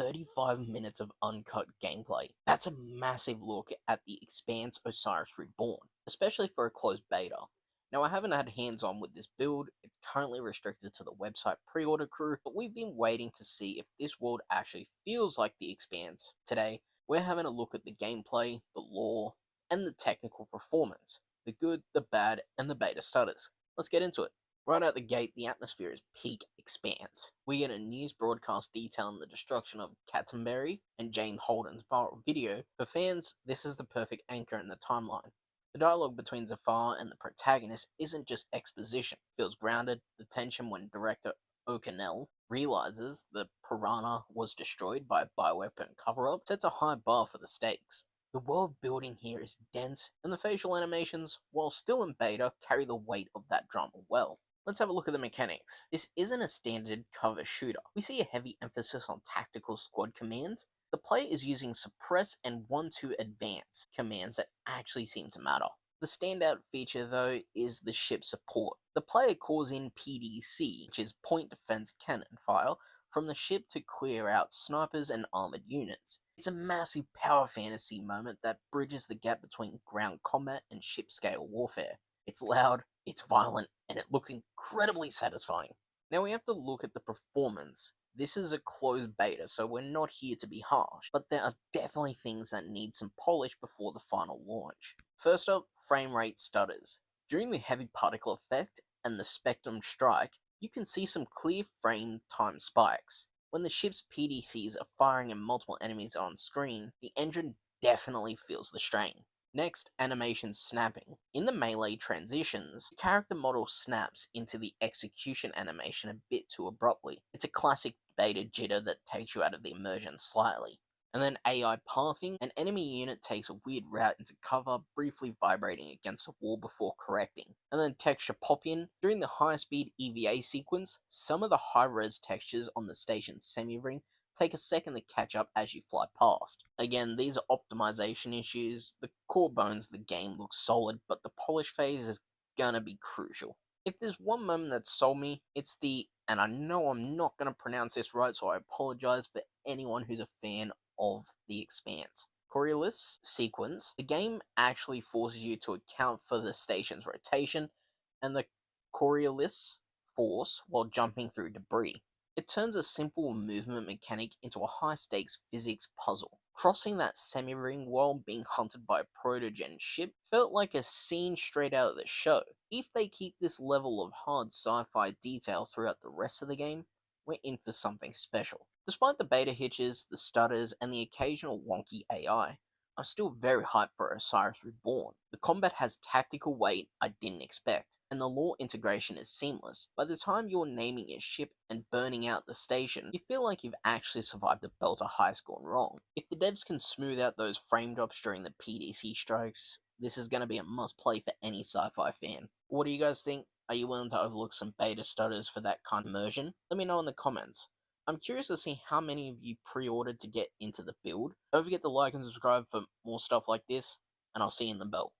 35 minutes of uncut gameplay. That's a massive look at the Expanse Osiris Reborn, especially for a closed beta. Now, I haven't had hands on with this build, it's currently restricted to the website pre order crew, but we've been waiting to see if this world actually feels like the Expanse. Today, we're having a look at the gameplay, the lore, and the technical performance, the good, the bad, and the beta stutters. Let's get into it. Right out the gate, the atmosphere is peak Expanse. We get a news broadcast detailing the destruction of Katzenberry and Jane Holden's viral video. For fans, this is the perfect anchor in the timeline. The dialogue between Zafar and the protagonist isn't just exposition. It feels grounded. The tension when director O'Connell realizes the Piranha was destroyed by a bioweapon cover-up sets a high bar for the stakes. The world building here is dense, and the facial animations, while still in beta, carry the weight of that drama well. Let's have a look at the mechanics. This isn't a standard cover shooter. We see a heavy emphasis on tactical squad commands. The player is using suppress and 1-2 advance commands that actually seem to matter. The standout feature though is the ship support. The player calls in PDC, which is Point Defense Cannon Fire, from the ship to clear out snipers and armored units. It's a massive power fantasy moment that bridges the gap between ground combat and ship scale warfare. It's loud, it's violent, and it looks incredibly satisfying. Now we have to look at the performance. This is a closed beta, so we're not here to be harsh, but there are definitely things that need some polish before the final launch. First up, frame rate stutters. During the heavy particle effect and the spectrum strike, you can see some clear frame time spikes. When the ship's PDCs are firing and multiple enemies are on screen, the engine definitely feels the strain. Next, animation snapping. In the melee transitions, the character model snaps into the execution animation a bit too abruptly. It's a classic beta jitter that takes you out of the immersion slightly. And then AI pathing, an enemy unit takes a weird route into cover, briefly vibrating against a wall before correcting. And then texture pop-in. During the high-speed EVA sequence, some of the high-res textures on the station's semi-ring take a second to catch up as you fly past. Again, these are optimization issues. The core bones of the game look solid, but the polish phase is gonna be crucial. If there's one moment that sold me, it's the, and I know I'm not gonna pronounce this right, so I apologize for anyone who's a fan of the Expanse. Coriolis sequence. The game actually forces you to account for the station's rotation and the Coriolis force while jumping through debris. It turns a simple movement mechanic into a high-stakes physics puzzle. Crossing that semi-ring while being hunted by a protogen ship felt like a scene straight out of the show. If they keep this level of hard sci-fi detail throughout the rest of the game, we're in for something special. Despite the beta hitches, the stutters, and the occasional wonky AI, I'm still very hyped for Osiris Reborn. The combat has tactical weight I didn't expect, and the lore integration is seamless. By the time you're naming your ship and burning out the station, you feel like you've actually survived a belter heist gone wrong. If the devs can smooth out those frame drops during the PDC strikes, this is going to be a must-play for any sci-fi fan. What do you guys think? Are you willing to overlook some beta stutters for that kind of immersion? Let me know in the comments. I'm curious to see how many of you pre-ordered to get into the build. Don't forget to like and subscribe for more stuff like this, and I'll see you in the belt.